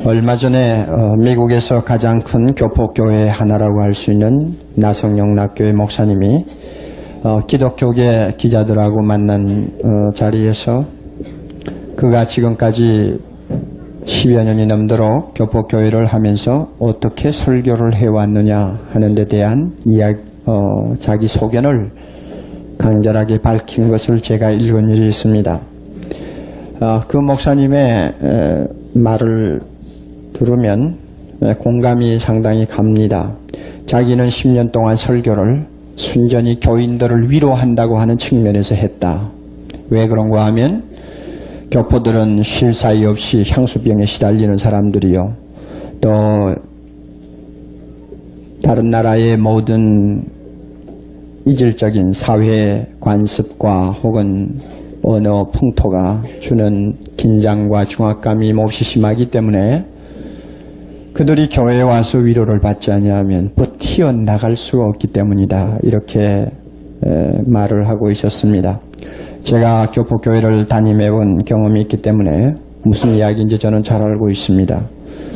얼마 전에 미국에서 가장 큰 교포교회 하나라고 할 수 있는 나성영락교회 목사님이 기독교계 기자들하고 만난 자리에서 그가 지금까지 10여 년이 넘도록 교포교회를 하면서 어떻게 설교를 해왔느냐 하는 데 대한 자기 소견을 간절하게 밝힌 것을 제가 읽은 일이 있습니다. 그 목사님의 말을 들으면 공감이 상당히 갑니다. 자기는 10년 동안 설교를 순전히 교인들을 위로한다고 하는 측면에서 했다. 왜 그런가 하면 교포들은 쉴 사이 없이 향수병에 시달리는 사람들이요. 또 다른 나라의 모든 이질적인 사회 관습과 혹은 언어 풍토가 주는 긴장과 중압감이 몹시 심하기 때문에 그들이 교회에 와서 위로를 받지 아니하면 버티어 나갈 수가 없기 때문이다. 이렇게 말을 하고 있었습니다. 제가 교포교회를 담임해본 경험이 있기 때문에 무슨 이야기인지 저는 잘 알고 있습니다.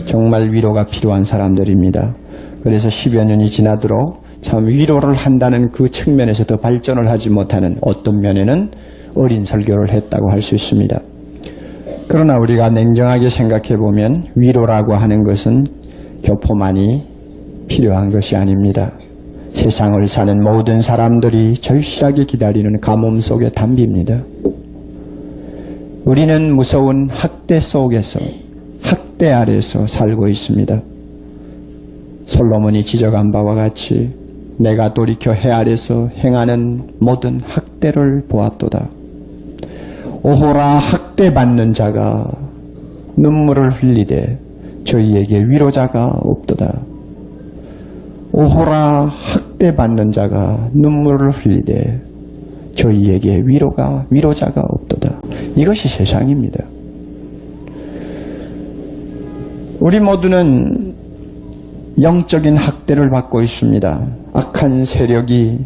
정말 위로가 필요한 사람들입니다. 그래서 10여 년이 지나도록 참 위로를 한다는 그 측면에서 더 발전을 하지 못하는 어떤 면에는 어린 설교를 했다고 할 수 있습니다. 그러나 우리가 냉정하게 생각해보면 위로라고 하는 것은 교포만이 필요한 것이 아닙니다. 세상을 사는 모든 사람들이 절실하게 기다리는 가뭄 속의 담비입니다. 우리는 무서운 학대 속에서, 학대 아래서 살고 있습니다. 솔로몬이 지적한 바와 같이 내가 돌이켜 해 아래서 행하는 모든 학대를 보았도다. 오호라 학대받는 자가 눈물을 흘리되 저희에게 위로자가 없도다. 오호라 학대받는 자가 눈물을 흘리되 저희에게 위로자가 없도다. 이것이 세상입니다. 우리 모두는 영적인 학대를 받고 있습니다. 악한 세력이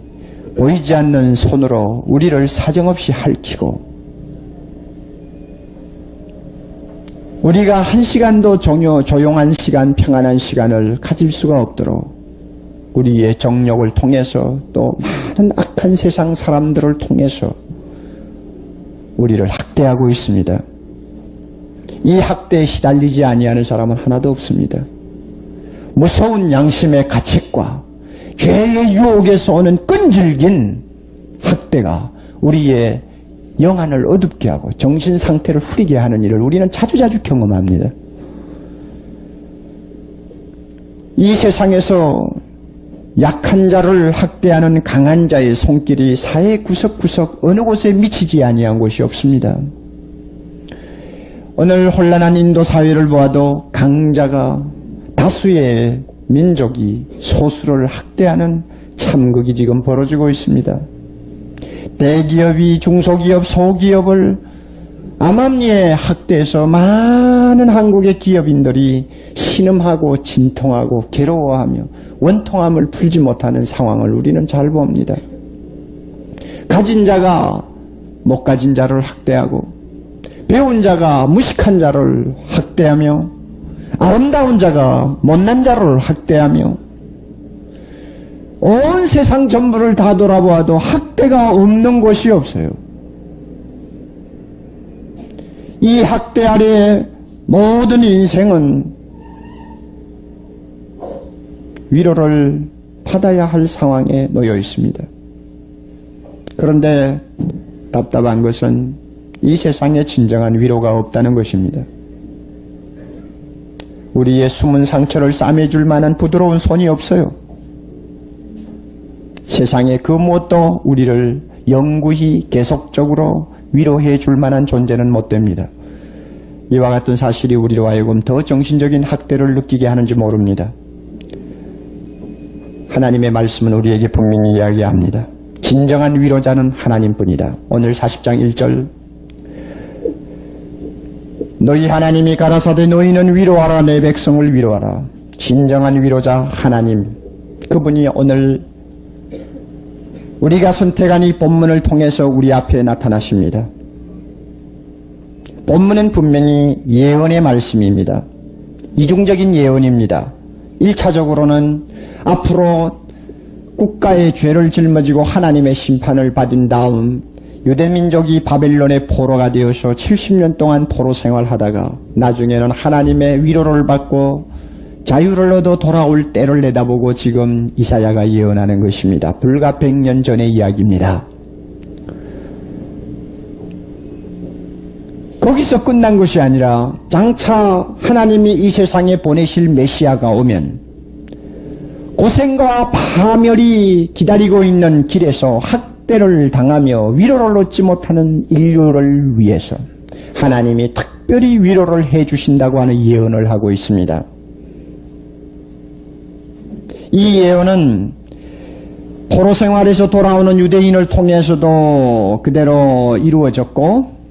보이지 않는 손으로 우리를 사정없이 핥히고 우리가 한 시간도 조용한 시간, 평안한 시간을 가질 수가 없도록 우리의 정욕을 통해서 또 많은 악한 세상 사람들을 통해서 우리를 학대하고 있습니다. 이 학대에 시달리지 아니하는 사람은 하나도 없습니다. 무서운 양심의 가책과 죄의 유혹에서 오는 끈질긴 학대가 우리의 영안을 어둡게 하고 정신 상태를 흐리게 하는 일을 우리는 자주자주 경험합니다. 이 세상에서 약한 자를 학대하는 강한 자의 손길이 사회 구석구석 어느 곳에 미치지 아니한 곳이 없습니다. 오늘 혼란한 인도 사회를 보아도 강자가 다수의 민족이 소수를 학대하는 참극이 지금 벌어지고 있습니다. 대기업이 중소기업, 소기업을 암암리에 학대해서 많은 한국의 기업인들이 신음하고 진통하고 괴로워하며 원통함을 풀지 못하는 상황을 우리는 잘 봅니다. 가진 자가 못 가진 자를 학대하고 배운 자가 무식한 자를 학대하며 아름다운 자가 못난 자를 학대하며 온 세상 전부를 다 돌아보아도 학대가 없는 곳이 없어요. 이 학대 아래 모든 인생은 위로를 받아야 할 상황에 놓여 있습니다. 그런데 답답한 것은 이 세상에 진정한 위로가 없다는 것입니다. 우리의 숨은 상처를 싸매줄 만한 부드러운 손이 없어요. 세상에 그 무엇도 우리를 영구히 계속적으로 위로해 줄 만한 존재는 못 됩니다. 이와 같은 사실이 우리로 하여금 더 정신적인 학대를 느끼게 하는지 모릅니다. 하나님의 말씀은 우리에게 분명히 이야기합니다. 진정한 위로자는 하나님뿐이다. 오늘 40장 1절 너희 하나님이 가라사대 너희는 위로하라 내 백성을 위로하라. 진정한 위로자 하나님, 그분이 오늘 우리가 선택한 이 본문을 통해서 우리 앞에 나타나십니다. 본문은 분명히 예언의 말씀입니다. 이중적인 예언입니다. 1차적으로는 앞으로 국가의 죄를 짊어지고 하나님의 심판을 받은 다음 유대민족이 바벨론의 포로가 되어서 70년 동안 포로 생활하다가 나중에는 하나님의 위로를 받고 자유를 얻어 돌아올 때를 내다보고 지금 이사야가 예언하는 것입니다. 불과 100년 전의 이야기입니다. 거기서 끝난 것이 아니라 장차 하나님이 이 세상에 보내실 메시아가 오면 고생과 파멸이 기다리고 있는 길에서 학대를 당하며 위로를 얻지 못하는 인류를 위해서 하나님이 특별히 위로를 해주신다고 하는 예언을 하고 있습니다. 이 예언은 포로 생활에서 돌아오는 유대인을 통해서도 그대로 이루어졌고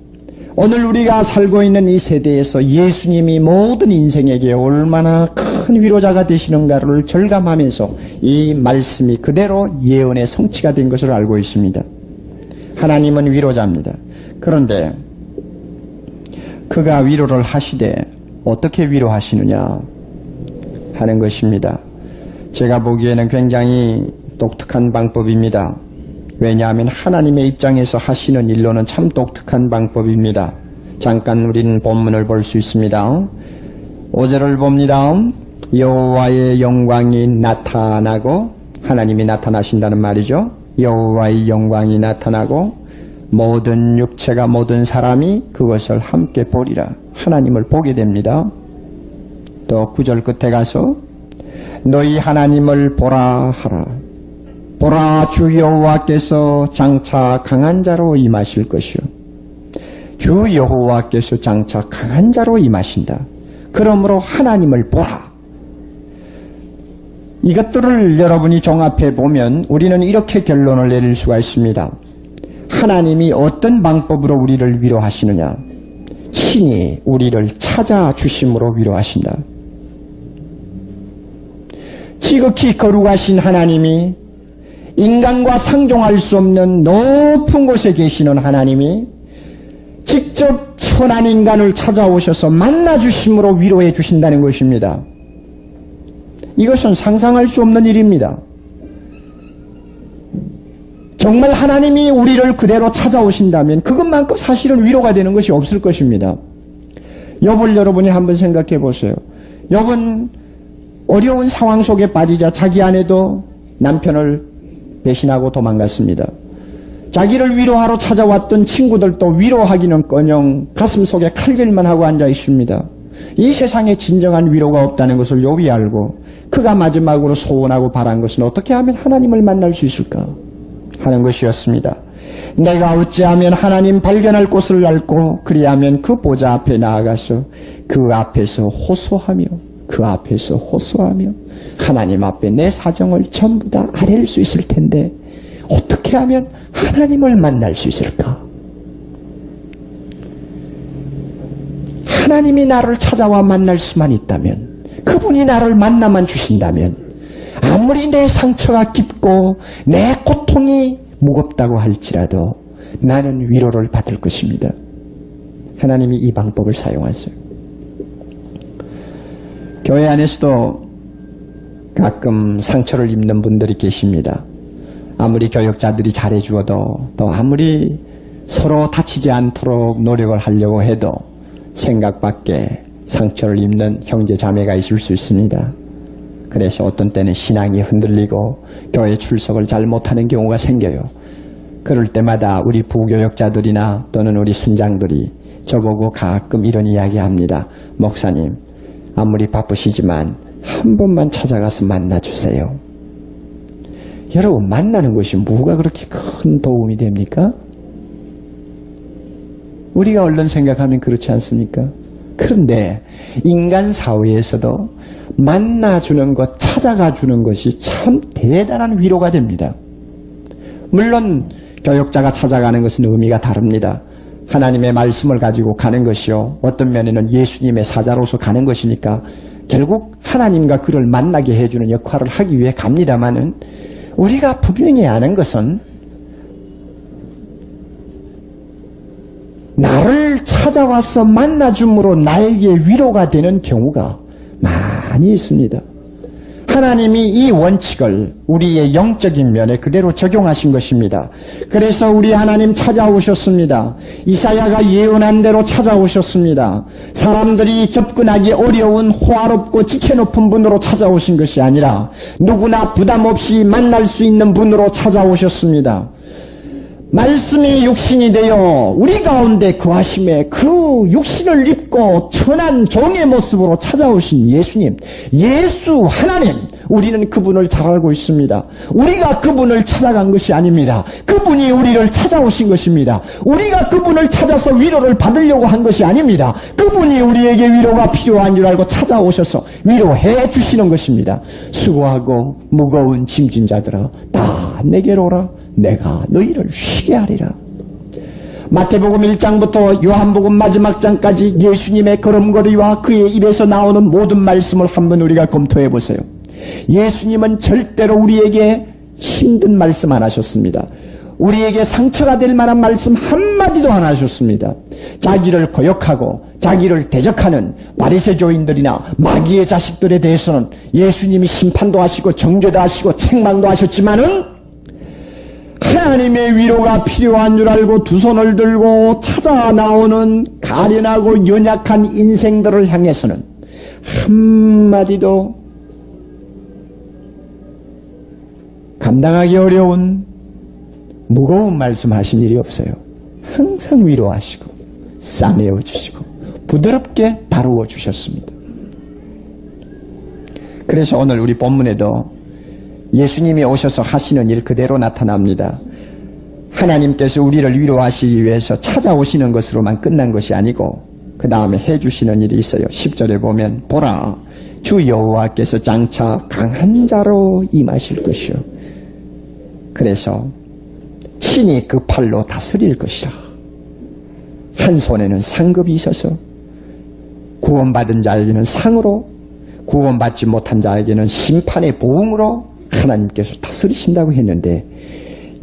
오늘 우리가 살고 있는 이 세대에서 예수님이 모든 인생에게 얼마나 큰 위로자가 되시는가를 절감하면서 이 말씀이 그대로 예언의 성취가 된 것을 알고 있습니다. 하나님은 위로자입니다. 그런데 그가 위로를 하시되 어떻게 위로하시느냐 하는 것입니다. 제가 보기에는 굉장히 독특한 방법입니다. 왜냐하면 하나님의 입장에서 하시는 일로는 참 독특한 방법입니다. 잠깐 우리는 본문을 볼 수 있습니다. 5절을 봅니다. 여호와의 영광이 나타나고 하나님이 나타나신다는 말이죠. 여호와의 영광이 나타나고 모든 육체가 모든 사람이 그것을 함께 보리라. 하나님을 보게 됩니다. 또 9절 끝에 가서 너희 하나님을 보라 하라. 보라 주 여호와께서 장차 강한 자로 임하실 것이요. 주 여호와께서 장차 강한 자로 임하신다. 그러므로 하나님을 보라. 이것들을 여러분이 종합해 보면 우리는 이렇게 결론을 내릴 수가 있습니다. 하나님이 어떤 방법으로 우리를 위로하시느냐? 친히 우리를 찾아주심으로 위로하신다. 지극히 거룩하신 하나님이 인간과 상종할 수 없는 높은 곳에 계시는 하나님이 직접 천한 인간을 찾아오셔서 만나주심으로 위로해 주신다는 것입니다. 이것은 상상할 수 없는 일입니다. 정말 하나님이 우리를 그대로 찾아오신다면 그것만큼 사실은 위로가 되는 것이 없을 것입니다. 욥을 여러분이 한번 생각해 보세요. 욥은 어려운 상황 속에 빠지자 자기 아내도 남편을 배신하고 도망갔습니다. 자기를 위로하러 찾아왔던 친구들도 위로하기는커녕 가슴속에 칼질만 하고 앉아 있습니다. 이 세상에 진정한 위로가 없다는 것을 욥이 알고 그가 마지막으로 소원하고 바란 것은 어떻게 하면 하나님을 만날 수 있을까 하는 것이었습니다. 내가 어찌하면 하나님 발견할 곳을 알고 그리하면 그 보좌 앞에 나아가서 그 앞에서 호소하며 하나님 앞에 내 사정을 전부 다 아뢰일 수 있을 텐데 어떻게 하면 하나님을 만날 수 있을까? 하나님이 나를 찾아와 만날 수만 있다면, 그분이 나를 만나만 주신다면 아무리 내 상처가 깊고 내 고통이 무겁다고 할지라도 나는 위로를 받을 것입니다. 하나님이 이 방법을 사용하세요. 교회 안에서도 가끔 상처를 입는 분들이 계십니다. 아무리 교역자들이 잘해주어도 또 아무리 서로 다치지 않도록 노력을 하려고 해도 생각 밖에 상처를 입는 형제 자매가 있을 수 있습니다. 그래서 어떤 때는 신앙이 흔들리고 교회 출석을 잘 못하는 경우가 생겨요. 그럴 때마다 우리 부교역자들이나 또는 우리 순장들이 저보고 가끔 이런 이야기합니다. 목사님, 아무리 바쁘시지만 한 번만 찾아가서 만나주세요. 여러분, 만나는 것이 뭐가 그렇게 큰 도움이 됩니까? 우리가 얼른 생각하면 그렇지 않습니까? 그런데 인간 사회에서도 만나주는 것, 찾아가주는 것이 참 대단한 위로가 됩니다. 물론 교역자가 찾아가는 것은 의미가 다릅니다. 하나님의 말씀을 가지고 가는 것이요, 어떤 면에는 예수님의 사자로서 가는 것이니까 결국 하나님과 그를 만나게 해주는 역할을 하기 위해 갑니다마는, 우리가 분명히 아는 것은 나를 나를 찾아와서 만나줌으로 나에게 위로가 되는 경우가 많이 있습니다. 하나님이 이 원칙을 우리의 영적인 면에 그대로 적용하신 것입니다. 그래서 우리 하나님 찾아오셨습니다. 이사야가 예언한 대로 찾아오셨습니다. 사람들이 접근하기 어려운 호화롭고 지체 높은 분으로 찾아오신 것이 아니라 누구나 부담 없이 만날 수 있는 분으로 찾아오셨습니다. 말씀이 육신이 되어 우리 가운데 거하심에 그 육신을 입고 천한 종의 모습으로 찾아오신 예수님, 예수 하나님, 우리는 그분을 잘 알고 있습니다. 우리가 그분을 찾아간 것이 아닙니다. 그분이 우리를 찾아오신 것입니다. 우리가 그분을 찾아서 위로를 받으려고 한 것이 아닙니다. 그분이 우리에게 위로가 필요한 줄 알고 찾아오셔서 위로해 주시는 것입니다. 수고하고 무거운 짐진 자들아 다 내게로 오라. 내가 너희를 쉬게 하리라. 마태복음 1장부터 요한복음 마지막 장까지 예수님의 걸음걸이와 그의 입에서 나오는 모든 말씀을 한번 우리가 검토해 보세요. 예수님은 절대로 우리에게 힘든 말씀 안 하셨습니다. 우리에게 상처가 될 만한 말씀 한마디도 안 하셨습니다. 자기를 거역하고 자기를 대적하는 바리새교인들이나 마귀의 자식들에 대해서는 예수님이 심판도 하시고 정죄도 하시고 책망도 하셨지만은 하나님의 위로가 필요한 줄 알고 두 손을 들고 찾아 나오는 가련하고 연약한 인생들을 향해서는 한마디도 감당하기 어려운 무거운 말씀하신 일이 없어요. 항상 위로하시고 싸매어 주시고 부드럽게 다루어 주셨습니다. 그래서 오늘 우리 본문에도 예수님이 오셔서 하시는 일 그대로 나타납니다. 하나님께서 우리를 위로하시기 위해서 찾아오시는 것으로만 끝난 것이 아니고 그 다음에 해주시는 일이 있어요. 10절에 보면 보라 주 여호와께서 장차 강한 자로 임하실 것이요 그래서 친히 그 팔로 다스릴 것이라. 한 손에는 상급이 있어서 구원받은 자에게는 상으로 구원받지 못한 자에게는 심판의 보응으로 하나님께서 다스리신다고 했는데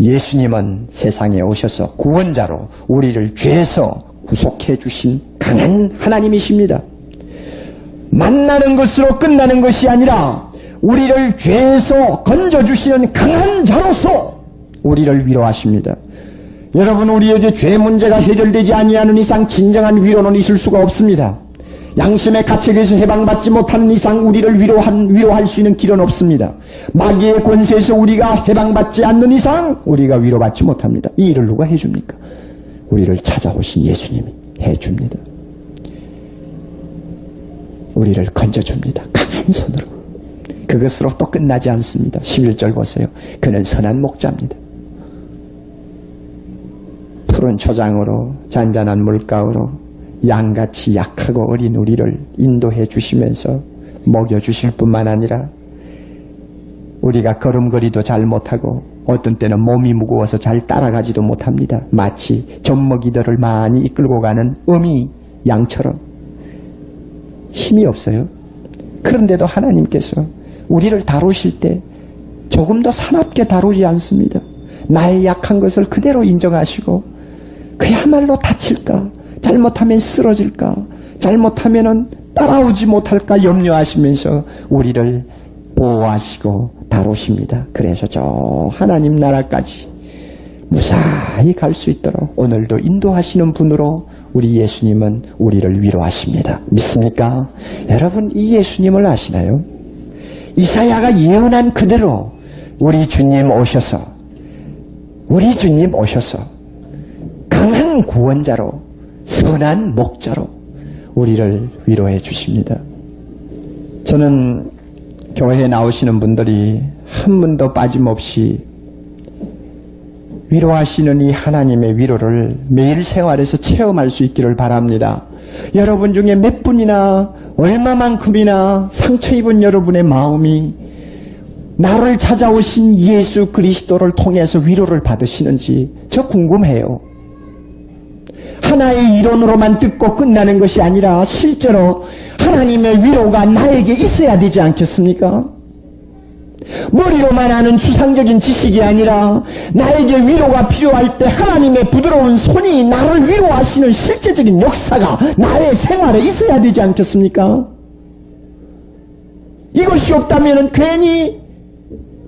예수님은 세상에 오셔서 구원자로 우리를 죄에서 구속해 주신 강한 하나님이십니다. 만나는 것으로 끝나는 것이 아니라 우리를 죄에서 건져주시는 강한 자로서 우리를 위로하십니다. 여러분, 우리에게 죄 문제가 해결되지 아니하는 이상 진정한 위로는 있을 수가 없습니다. 양심의 가책에서 해방받지 못하는 이상 우리를 위로할 수 있는 길은 없습니다. 마귀의 권세에서 우리가 해방받지 않는 이상 우리가 위로받지 못합니다. 이 일을 누가 해줍니까? 우리를 찾아오신 예수님이 해줍니다. 우리를 건져줍니다. 강한 손으로. 그것으로 또 끝나지 않습니다. 11절 보세요. 그는 선한 목자입니다. 푸른 초장으로 잔잔한 물가으로 양같이 약하고 어린 우리를 인도해 주시면서 먹여주실 뿐만 아니라 우리가 걸음걸이도 잘 못하고 어떤 때는 몸이 무거워서 잘 따라가지도 못합니다. 마치 젖먹이들을 많이 이끌고 가는 어미 양처럼 힘이 없어요. 그런데도 하나님께서 우리를 다루실 때 조금 더 사납게 다루지 않습니다. 나의 약한 것을 그대로 인정하시고 그야말로 다칠까, 잘못하면 쓰러질까, 잘못하면 따라오지 못할까 염려하시면서 우리를 보호하시고 다루십니다. 그래서 저 하나님 나라까지 무사히 갈 수 있도록 오늘도 인도하시는 분으로 우리 예수님은 우리를 위로하십니다. 믿습니까? 여러분, 이 예수님을 아시나요? 이사야가 예언한 그대로 우리 주님 오셔서 강한 구원자로 선한 목자로 우리를 위로해 주십니다. 저는 교회에 나오시는 분들이 한 분도 빠짐없이 위로하시는 이 하나님의 위로를 매일 생활에서 체험할 수 있기를 바랍니다. 여러분 중에 몇 분이나 얼마만큼이나 상처 입은 여러분의 마음이 나를 찾아오신 예수 그리스도를 통해서 위로를 받으시는지 저 궁금해요. 하나의 이론으로만 듣고 끝나는 것이 아니라 실제로 하나님의 위로가 나에게 있어야 되지 않겠습니까? 머리로만 아는 추상적인 지식이 아니라 나에게 위로가 필요할 때 하나님의 부드러운 손이 나를 위로하시는 실제적인 역사가 나의 생활에 있어야 되지 않겠습니까? 이것이 없다면 괜히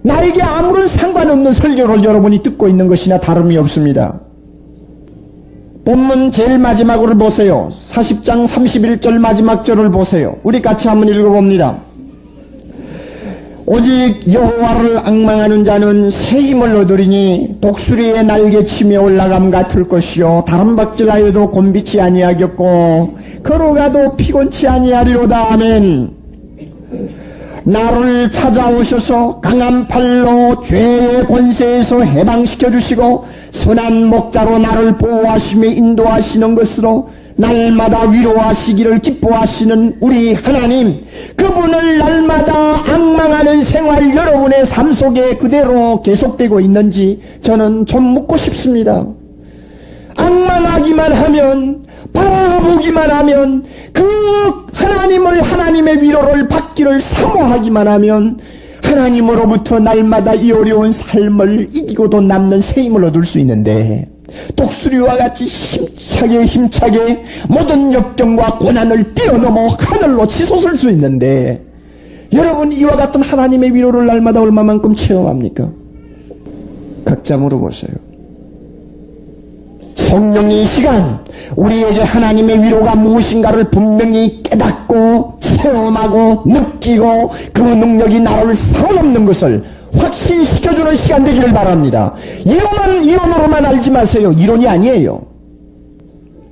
나에게 아무런 상관없는 설교를 여러분이 듣고 있는 것이나 다름이 없습니다. 본문 제일 마지막으로 보세요. 40장 31절 마지막 절을 보세요. 우리 같이 한번 읽어봅니다. 오직 여호와를 앙망하는 자는 새 힘을 얻으리니 독수리의 날개치며 올라감 같을 것이요 다른 박질하여도 곤비치 아니하겠고 걸어가도 피곤치 아니하리로다. 아멘. 나를 찾아오셔서 강한 팔로 죄의 권세에서 해방시켜 주시고 선한 목자로 나를 보호하시며 인도하시는 것으로 날마다 위로하시기를 기뻐하시는 우리 하나님, 그분을 날마다 앙망하는 생활 여러분의 삶 속에 그대로 계속되고 있는지 저는 좀 묻고 싶습니다. 앙망하기만 하면, 바라보기만 하면, 그 하나님의 위로를 받기를 사모하기만 하면 하나님으로부터 날마다 이 어려운 삶을 이기고도 남는 새 힘을 얻을 수 있는데, 독수리와 같이 힘차게 모든 역경과 고난을 뛰어넘어 하늘로 치솟을 수 있는데, 여러분 이와 같은 하나님의 위로를 날마다 얼마만큼 체험합니까? 각자 물어보세요. 성령의 시간, 우리에게 하나님의 위로가 무엇인가를 분명히 깨닫고 체험하고 느끼고 그 능력이 나를 사로잡는 것을 확신시켜주는 시간 되기를 바랍니다. 이론으로만 알지 마세요. 이론이 아니에요.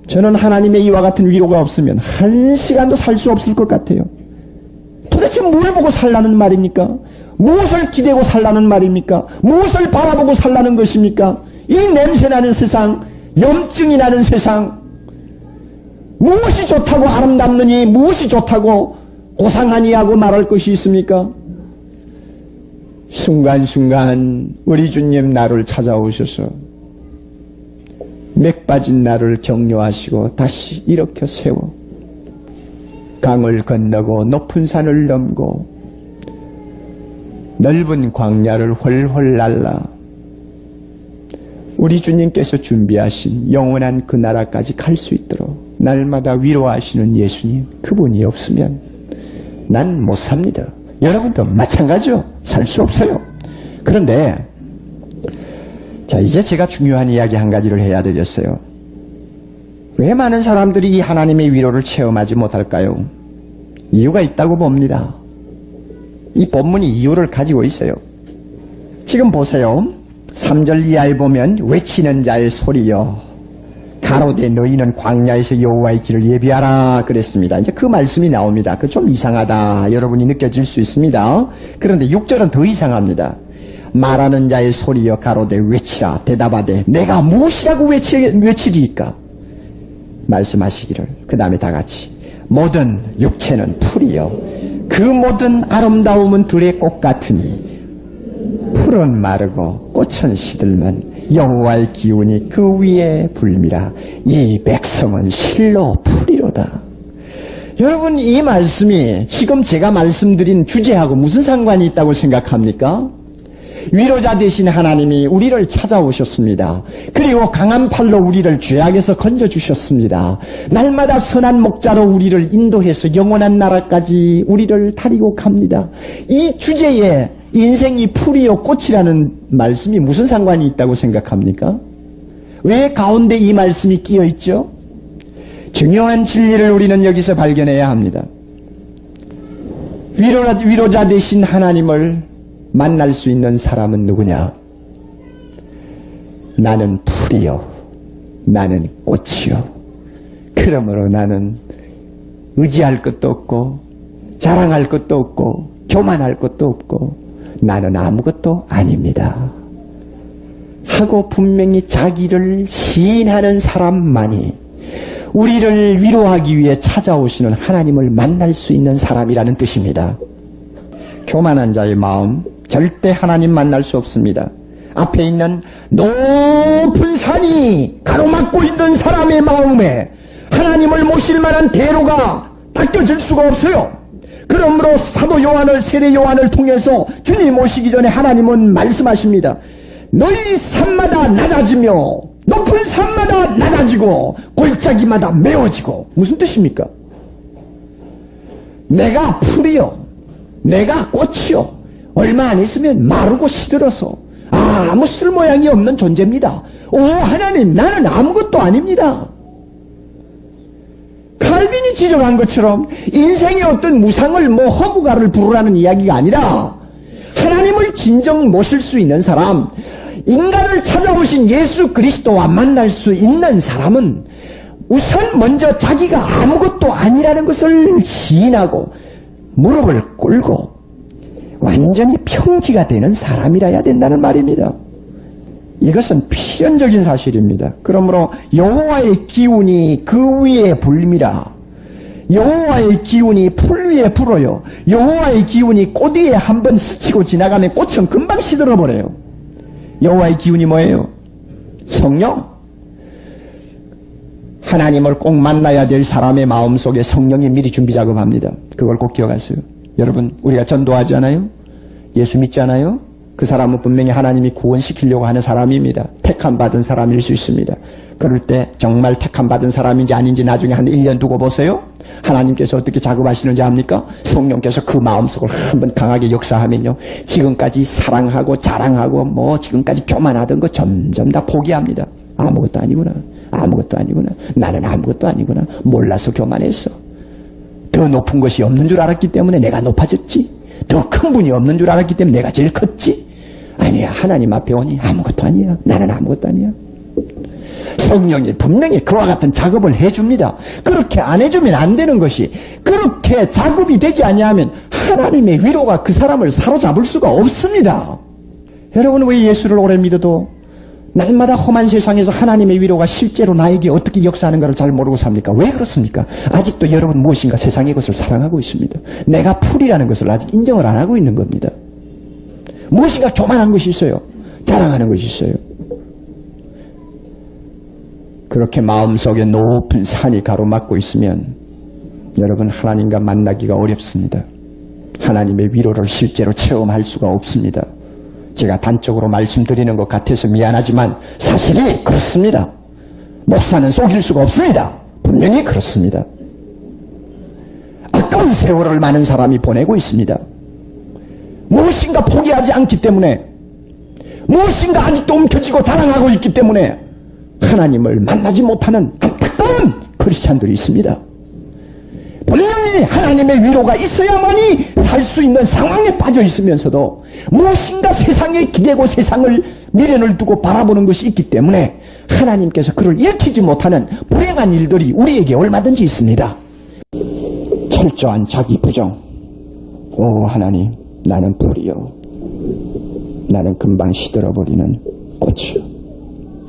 저는 하나님의 이와 같은 위로가 없으면 한 시간도 살 수 없을 것 같아요. 도대체 뭘 보고 살라는 말입니까? 무엇을 기대고 살라는 말입니까? 무엇을 바라보고 살라는 것입니까? 이 냄새나는 세상, 염증이 나는 세상, 무엇이 좋다고 아름답느니 무엇이 좋다고 고상하니하고 말할 것이 있습니까? 순간순간 우리 주님 나를 찾아오셔서 맥 빠진 나를 격려하시고 다시 일으켜 세워 강을 건너고 높은 산을 넘고 넓은 광야를 훨훨 날라 우리 주님께서 준비하신 영원한 그 나라까지 갈 수 있도록 날마다 위로하시는 예수님, 그분이 없으면 난 못 삽니다. 여러분도 마찬가지죠. 살 수 없어요. 그런데 자, 이제 제가 중요한 이야기 한 가지를 해야 되겠어요. 왜 많은 사람들이 이 하나님의 위로를 체험하지 못할까요? 이유가 있다고 봅니다. 이 본문이 이유를 가지고 있어요. 지금 보세요. 3절 이하에 보면 외치는 자의 소리여 가로되 너희는 광야에서 여호와의 길을 예비하라 그랬습니다. 이제 그 말씀이 나옵니다. 그 좀 이상하다 여러분이 느껴질 수 있습니다. 그런데 6절은 더 이상합니다. 말하는 자의 소리여 가로되 외치라 대답하되 내가 무엇이라고 외치리까 말씀하시기를. 그 다음에 다 같이 모든 육체는 풀이여 그 모든 아름다움은 들의 꽃 같으니 풀은 마르고 꽃은 시들면 여호와의 기운이 그 위에 불미라. 이 백성은 실로 풀이로다. 여러분 이 말씀이 지금 제가 말씀드린 주제하고 무슨 상관이 있다고 생각합니까? 위로자 되신 하나님이 우리를 찾아오셨습니다. 그리고 강한 팔로 우리를 죄악에서 건져주셨습니다. 날마다 선한 목자로 우리를 인도해서 영원한 나라까지 우리를 다리고 갑니다. 이 주제에 인생이 풀이요 꽃이라는 말씀이 무슨 상관이 있다고 생각합니까? 왜 가운데 이 말씀이 끼어 있죠? 중요한 진리를 우리는 여기서 발견해야 합니다. 위로자 되신 하나님을 만날 수 있는 사람은 누구냐? 나는 풀이요 나는 꽃이요. 그러므로 나는 의지할 것도 없고 자랑할 것도 없고 교만할 것도 없고 나는 아무것도 아닙니다 하고 분명히 자기를 시인하는 사람만이 우리를 위로하기 위해 찾아오시는 하나님을 만날 수 있는 사람이라는 뜻입니다. 교만한 자의 마음 절대 하나님 만날 수 없습니다. 앞에 있는 높은 산이 가로막고 있는 사람의 마음에 하나님을 모실 만한 대로가 닦여질 수가 없어요. 그러므로 사도 요한을, 세례 요한을 통해서 주님 오시기 전에 하나님은 말씀하십니다. 너희 산마다 낮아지며 높은 산마다 낮아지고 골짜기마다 메워지고. 무슨 뜻입니까? 내가 풀이요, 내가 꽃이요, 얼마 안 있으면 마르고 시들어서 아무 쓸모양이 없는 존재입니다. 오 하나님, 나는 아무것도 아닙니다. 칼빈이 지적한 것처럼 인생의 어떤 무상을 허무가를 부르라는 이야기가 아니라 하나님을 진정 모실 수 있는 사람, 인간을 찾아오신 예수 그리스도와 만날 수 있는 사람은 우선 먼저 자기가 아무것도 아니라는 것을 시인하고 무릎을 꿇고 완전히 평지가 되는 사람이라야 된다는 말입니다. 이것은 필연적인 사실입니다. 그러므로 여호와의 기운이 그 위에 불림이라. 여호와의 기운이 풀 위에 불어요. 여호와의 기운이 꽃 위에 한번 스치고 지나가면 꽃은 금방 시들어버려요. 여호와의 기운이 뭐예요? 성령. 하나님을 꼭 만나야 될 사람의 마음속에 성령이 미리 준비 작업합니다. 그걸 꼭 기억하세요. 여러분, 우리가 전도하지 않아요? 예수 믿지 않아요? 그 사람은 분명히 하나님이 구원시키려고 하는 사람입니다. 택함받은 사람일 수 있습니다. 그럴 때 정말 택함받은 사람인지 아닌지 나중에 한 1년 두고 보세요. 하나님께서 어떻게 작업하시는지 압니까? 성령께서 그 마음속을 한번 강하게 역사하면요, 지금까지 사랑하고 자랑하고 지금까지 교만하던 거 점점 다 포기합니다. 아무것도 아니구나, 아무것도 아니구나, 나는 아무것도 아니구나, 몰라서 교만했어. 더 높은 것이 없는 줄 알았기 때문에 내가 높아졌지, 더 큰 분이 없는 줄 알았기 때문에 내가 제일 컸지. 아니야, 하나님 앞에 오니 아무것도 아니야, 나는 아무것도 아니야. 성령이 분명히 그와 같은 작업을 해줍니다. 그렇게 안 해주면 안 되는 것이, 그렇게 작업이 되지 아니하면 하나님의 위로가 그 사람을 사로잡을 수가 없습니다. 여러분, 왜 예수를 오래 믿어도 날마다 험한 세상에서 하나님의 위로가 실제로 나에게 어떻게 역사하는가를 잘 모르고 삽니까? 왜 그렇습니까? 아직도 여러분 무엇인가 세상의 것을 사랑하고 있습니다. 내가 풀이라는 것을 아직 인정을 안 하고 있는 겁니다. 무엇인가 교만한 것이 있어요. 자랑하는 것이 있어요. 그렇게 마음속에 높은 산이 가로막고 있으면 여러분, 하나님과 만나기가 어렵습니다. 하나님의 위로를 실제로 체험할 수가 없습니다. 제가 단적으로 말씀드리는 것 같아서 미안하지만 사실이 그렇습니다. 목사는 속일 수가 없습니다. 분명히 그렇습니다. 아까운 세월을 많은 사람이 보내고 있습니다. 무엇인가 포기하지 않기 때문에, 무엇인가 아직도 움켜쥐고 자랑하고 있기 때문에 하나님을 만나지 못하는 안타까운 크리스찬들이 있습니다. 분명히 하나님의 위로가 있어야만이 살 수 있는 상황에 빠져 있으면서도 무엇인가 세상에 기대고 세상을 미련을 두고 바라보는 것이 있기 때문에 하나님께서 그를 일으키지 못하는 불행한 일들이 우리에게 얼마든지 있습니다. 철저한 자기 부정. 오 하나님, 나는 불이요, 나는 금방 시들어버리는 꽃이요,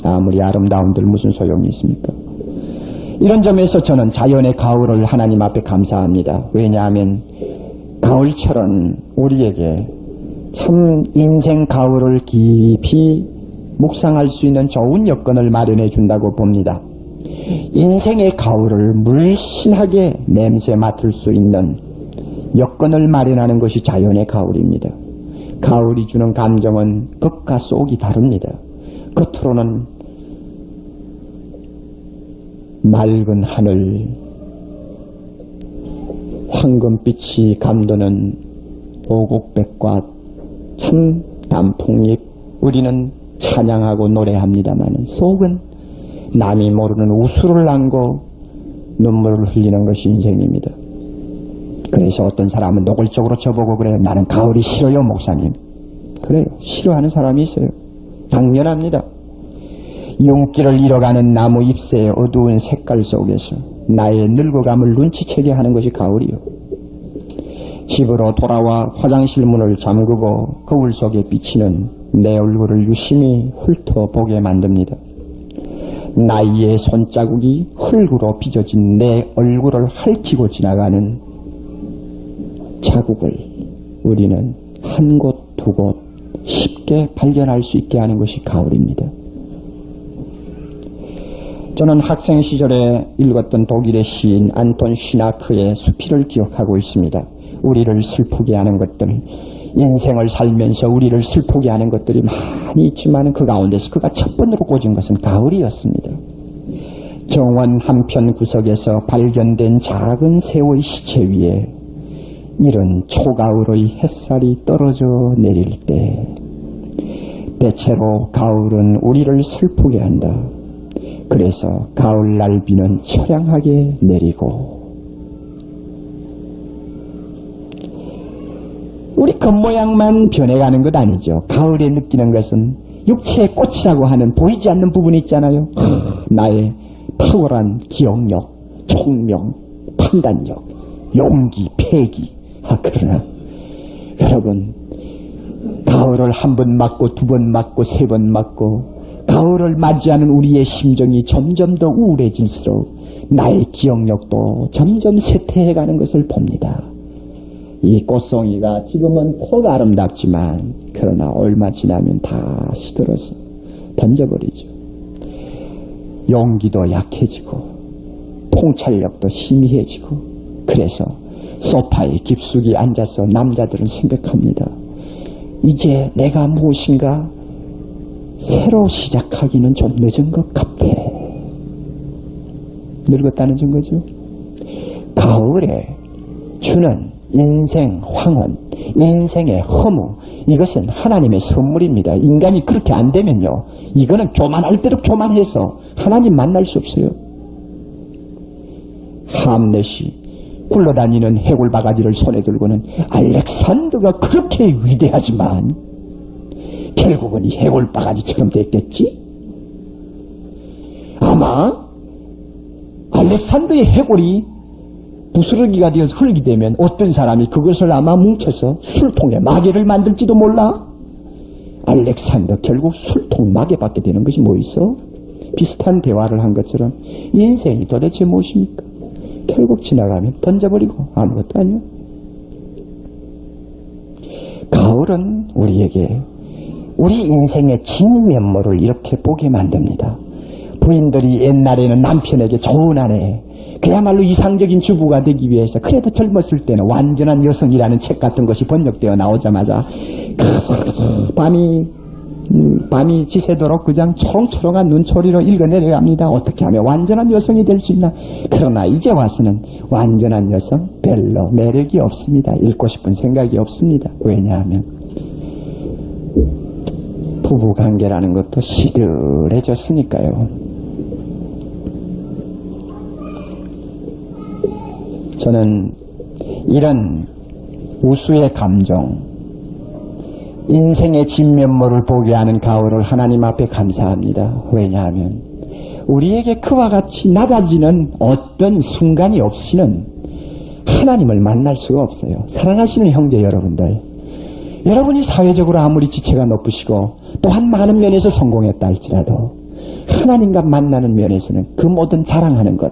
아무리 아름다운들 무슨 소용이 있습니까? 이런 점에서 저는 자연의 가을을 하나님 앞에 감사합니다. 왜냐하면 가을철은 우리에게 참 인생 가을을 깊이 묵상할 수 있는 좋은 여건을 마련해 준다고 봅니다. 인생의 가을을 물씬하게 냄새 맡을 수 있는 여건을 마련하는 것이 자연의 가을입니다. 가을이 주는 감정은 겉과 속이 다릅니다. 겉으로는 맑은 하늘, 황금빛이 감도는 오곡백과 참 단풍잎, 우리는 찬양하고 노래합니다만 속은 남이 모르는 우수를 안고 눈물을 흘리는 것이 인생입니다. 그래서 어떤 사람은 노골적으로 저보고 그래요. 나는 가을이 싫어요, 목사님. 그래요. 싫어하는 사람이 있어요. 당연합니다. 윤기를 잃어가는 나무 잎새의 어두운 색깔 속에서 나의 늙어감을 눈치채게 하는 것이 가을이요. 집으로 돌아와 화장실 문을 잠그고 거울 속에 비치는 내 얼굴을 유심히 훑어보게 만듭니다. 나이의 손자국이 흙으로 빚어진 내 얼굴을 핥히고 지나가는 자국을 우리는 한 곳 두 곳 쉽게 발견할 수 있게 하는 것이 가을입니다. 저는 학생 시절에 읽었던 독일의 시인 안톤 슈나크의 수필을 기억하고 있습니다. 우리를 슬프게 하는 것들, 인생을 살면서 우리를 슬프게 하는 것들이 많이 있지만 그 가운데서 그가 첫 번으로 꽂은 것은 가을이었습니다. 정원 한편 구석에서 발견된 작은 새의 시체 위에 이른 초가을의 햇살이 떨어져 내릴 때, 대체로 가을은 우리를 슬프게 한다. 그래서 가을날 비는 처량하게 내리고, 우리 겉모양만 변해가는 것 아니죠. 가을에 느끼는 것은 육체의 꽃이라고 하는 보이지 않는 부분이 있잖아요. 나의 탁월한 기억력, 총명, 판단력, 용기, 패기. 그러나 여러분, 가을을 한 번 맞고 두 번 맞고 세 번 맞고 가을을 맞이하는 우리의 심정이 점점 더 우울해질수록 나의 기억력도 점점 쇠퇴해가는 것을 봅니다. 이 꽃송이가 지금은 꼭 아름답지만 그러나 얼마 지나면 다 시들어서 던져버리죠. 용기도 약해지고 통찰력도 희미해지고, 그래서 소파에 깊숙이 앉아서 남자들은 생각합니다. 이제 내가 무엇인가 새로 시작하기는 좀 늦은 것 같아. 늙었다는 증거죠. 가을에 주는 인생 황혼, 인생의 허무, 이것은 하나님의 선물입니다. 인간이 그렇게 안 되면요, 이거는 교만할 대로 교만해서 하나님 만날 수 없어요. 함넷이 굴러다니는 해골 바가지를 손에 들고는 알렉산더가 그렇게 위대하지만 결국은 이 해골 바가지처럼 됐겠지? 아마 알렉산더의 해골이 부스러기가 되어서 흙이 되면 어떤 사람이 그것을 아마 뭉쳐서 술통에 마개를 만들지도 몰라. 알렉산더 결국 술통 마개받게 되는 것이 뭐 있어? 비슷한 대화를 한 것처럼 인생이 도대체 무엇입니까? 결국 지나가면 던져버리고 아무것도 아니요. 가을은 우리에게 우리 인생의 진면모를 이렇게 보게 만듭니다. 부인들이 옛날에는 남편에게 좋은 아내, 그야말로 이상적인 주부가 되기 위해서 그래도 젊었을 때는 완전한 여성이라는 책 같은 것이 번역되어 나오자마자 밤이 지새도록 그냥 초롱초롱한 눈초리로 읽어내려갑니다. 어떻게 하면 완전한 여성이 될 수 있나. 그러나 이제 와서는 완전한 여성 별로 매력이 없습니다. 읽고 싶은 생각이 없습니다. 왜냐하면 부부관계라는 것도 시들해졌으니까요. 저는 이런 우수의 감정, 인생의 진면모를 보게 하는 가을을 하나님 앞에 감사합니다. 왜냐하면 우리에게 그와 같이 낮아지는 어떤 순간이 없이는 하나님을 만날 수가 없어요. 사랑하시는 형제 여러분들, 여러분이 사회적으로 아무리 지체가 높으시고 또한 많은 면에서 성공했다 할지라도 하나님과 만나는 면에서는 그 모든 자랑하는 것,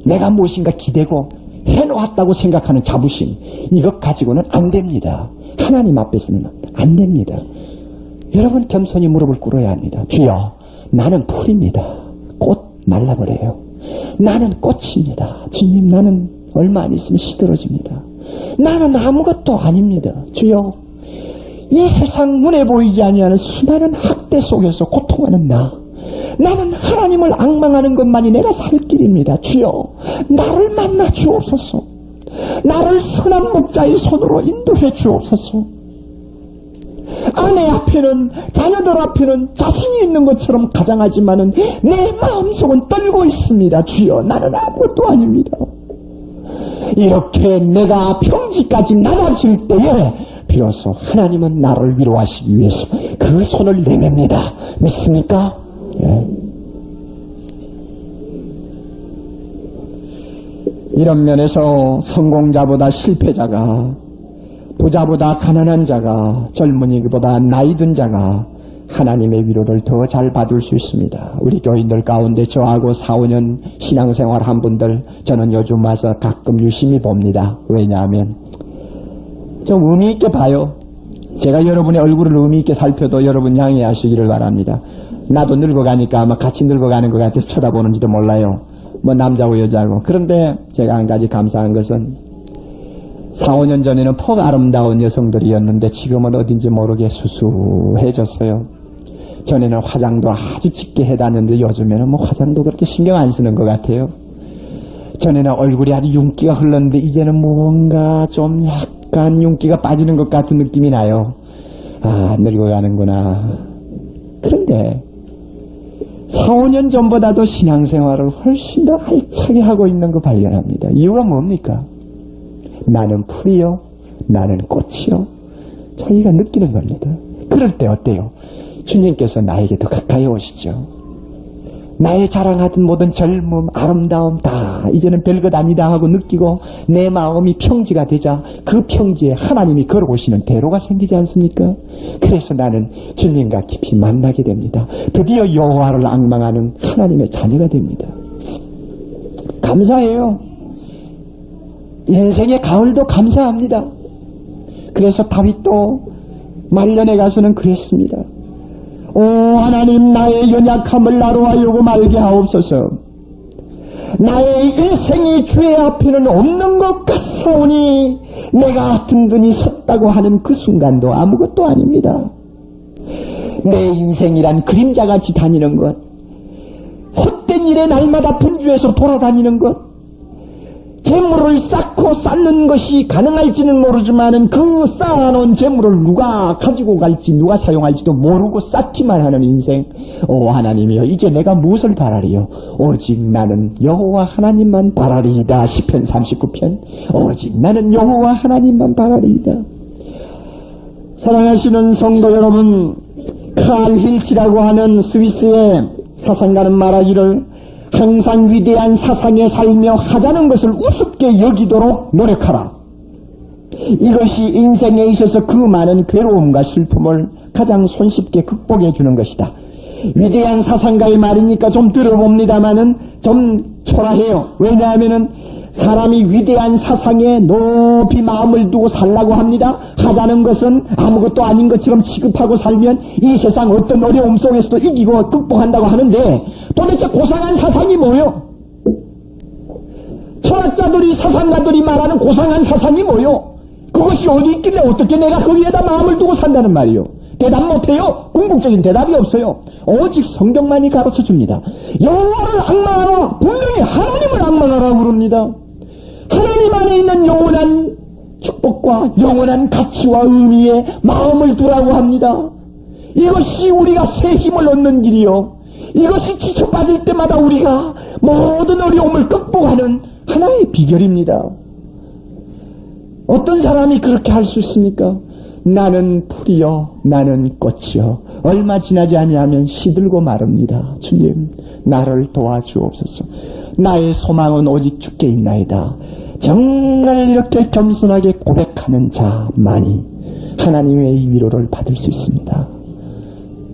내가 무엇인가 기대고 해놓았다고 생각하는 자부심, 이것 가지고는 안 됩니다. 하나님 앞에서는 안 됩니다. 여러분 겸손히 무릎을 꿇어야 합니다. 주여, 나는 풀입니다. 꽃 말라버려요. 나는 꽃입니다. 주님, 나는 얼마 안 있으면 시들어집니다. 나는 아무것도 아닙니다. 주여, 이 세상 눈에 보이지 아니하는 수많은 학대 속에서 고통하는 나는 하나님을 앙망하는 것만이 내가 살 길입니다. 주여, 나를 만나 주옵소서. 나를 선한 목자의 손으로 인도해 주옵소서. 아내 앞에는, 자녀들 앞에는 자신이 있는 것처럼 가장하지만은 내 마음속은 떨고 있습니다. 주여, 나는 아무것도 아닙니다. 이렇게 내가 평지까지 낮아질 때에 비로소 하나님은 나를 위로하시기 위해서 그 손을 내밉니다. 믿습니까? 예. 이런 면에서 성공자보다 실패자가, 부자보다 가난한 자가, 젊은이보다 나이든 자가 하나님의 위로를 더 잘 받을 수 있습니다. 우리 교인들 가운데 저하고 4, 5년 신앙생활 한 분들 저는 요즘 와서 가끔 유심히 봅니다. 왜냐하면 좀 의미있게 봐요. 제가 여러분의 얼굴을 의미있게 살펴도 여러분 양해하시기를 바랍니다. 나도 늙어가니까 아마 같이 늙어가는 것 같아서 쳐다보는지도 몰라요. 뭐 남자고 여자고. 그런데 제가 한 가지 감사한 것은 4, 5년 전에는 퍽 아름다운 여성들이었는데 지금은 어딘지 모르게 수수해졌어요. 전에는 화장도 아주 짙게 해다녔는데 요즘에는 뭐 화장도 그렇게 신경 안 쓰는 것 같아요. 전에는 얼굴이 아주 윤기가 흘렀는데 이제는 뭔가 좀 약간 윤기가 빠지는 것 같은 느낌이 나요. 아, 늙어가는구나. 그런데 4, 5년 전보다도 신앙생활을 훨씬 더 알차게 하고 있는 거 발견합니다. 이유가 뭡니까? 나는 풀이요, 나는 꽃이요. 자기가 느끼는 겁니다. 그럴 때 어때요? 주님께서 나에게 더 가까이 오시죠. 나의 자랑하던 모든 젊음, 아름다움 다 이제는 별것 아니다 하고 느끼고 내 마음이 평지가 되자 그 평지에 하나님이 걸어오시는 대로가 생기지 않습니까? 그래서 나는 주님과 깊이 만나게 됩니다. 드디어 여호와를 앙망하는 하나님의 자녀가 됩니다. 감사해요. 인생의 가을도 감사합니다. 그래서 다윗도 말년에 가서는 그랬습니다. 오 하나님, 나의 연약함을 나로 하여금 알게 하옵소서. 나의 인생이 주의 앞에는 없는 것 같사오니 내가 든든히 섰다고 하는 그 순간도 아무것도 아닙니다. 내 인생이란 그림자같이 다니는 것, 헛된 일에 날마다 분주해서 돌아다니는 것, 재물을 쌓고 쌓는 것이 가능할지는 모르지만은 그 쌓아놓은 재물을 누가 가지고 갈지 누가 사용할지도 모르고 쌓기만 하는 인생. 오 하나님이여, 이제 내가 무엇을 바라리요? 오직 나는 여호와 하나님만 바라리이다. 시편 39편. 오직 나는 여호와 하나님만 바라리이다. 사랑하시는 성도 여러분, 칼 힐치라고 하는 스위스의 사상가는 말하기를 항상 위대한 사상에 살며 하자는 것을 우습게 여기도록 노력하라. 이것이 인생에 있어서 그 많은 괴로움과 슬픔을 가장 손쉽게 극복해 주는 것이다. 위대한 사상가의 말이니까 좀 들어봅니다마는 좀 초라해요. 왜냐하면은 사람이 위대한 사상에 높이 마음을 두고 살라고 합니다. 하자는 것은 아무것도 아닌 것처럼 취급하고 살면 이 세상 어떤 어려움 속에서도 이기고 극복한다고 하는데 도대체 고상한 사상이 뭐요? 철학자들이 사상가들이 말하는 고상한 사상이 뭐요? 그것이 어디 있길래 어떻게 내가 거기에다 마음을 두고 산다는 말이요? 대답 못해요. 궁극적인 대답이 없어요. 오직 성경만이 가르쳐줍니다. 여호와를 앙망하라. 분명히 하나님을 앙망하라 부릅니다. 하나님 안에 있는 영원한 축복과 영원한 가치와 의미에 마음을 두라고 합니다. 이것이 우리가 새 힘을 얻는 길이요, 이것이 지쳐 빠질 때마다 우리가 모든 어려움을 극복하는 하나의 비결입니다. 어떤 사람이 그렇게 할 수 있습니까? 나는 풀이요, 나는 꽃이요. 얼마 지나지 아니하면 시들고 마릅니다. 주님, 나를 도와주옵소서. 나의 소망은 오직 주께 있나이다. 정말 이렇게 겸손하게 고백하는 자만이 하나님의 위로를 받을 수 있습니다.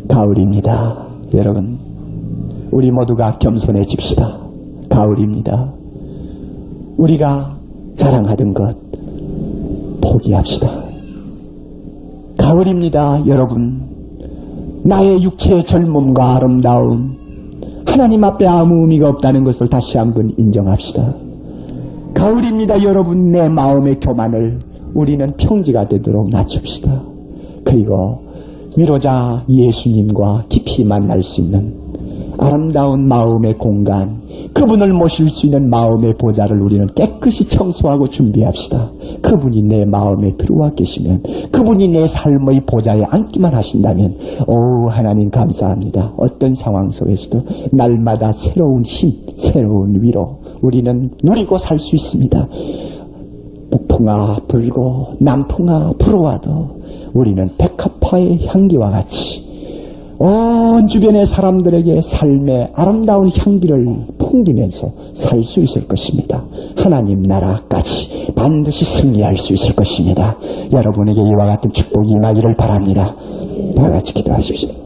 가을입니다. 여러분, 우리 모두가 겸손해집시다. 가을입니다. 우리가 자랑하던 것 포기합시다. 가을입니다. 여러분, 나의 육체의 젊음과 아름다움, 하나님 앞에 아무 의미가 없다는 것을 다시 한번 인정합시다. 가을입니다. 여러분, 내 마음의 교만을 우리는 평지가 되도록 낮춥시다. 그리고 위로자 예수님과 깊이 만날 수 있는 아름다운 마음의 공간, 그분을 모실 수 있는 마음의 보좌를 우리는 깨끗이 청소하고 준비합시다. 그분이 내 마음에 들어와 계시면, 그분이 내 삶의 보좌에 앉기만 하신다면, 오 하나님 감사합니다. 어떤 상황 속에서도 날마다 새로운 힘, 새로운 위로 우리는 누리고 살 수 있습니다. 북풍아 불고 남풍아 불어와도 우리는 백합화의 향기와 같이 온 주변의 사람들에게 삶의 아름다운 향기를 풍기면서 살 수 있을 것입니다. 하나님 나라까지 반드시 승리할 수 있을 것입니다. 여러분에게 이와 같은 축복이 임하기를 바랍니다. 다 같이 기도하십시다.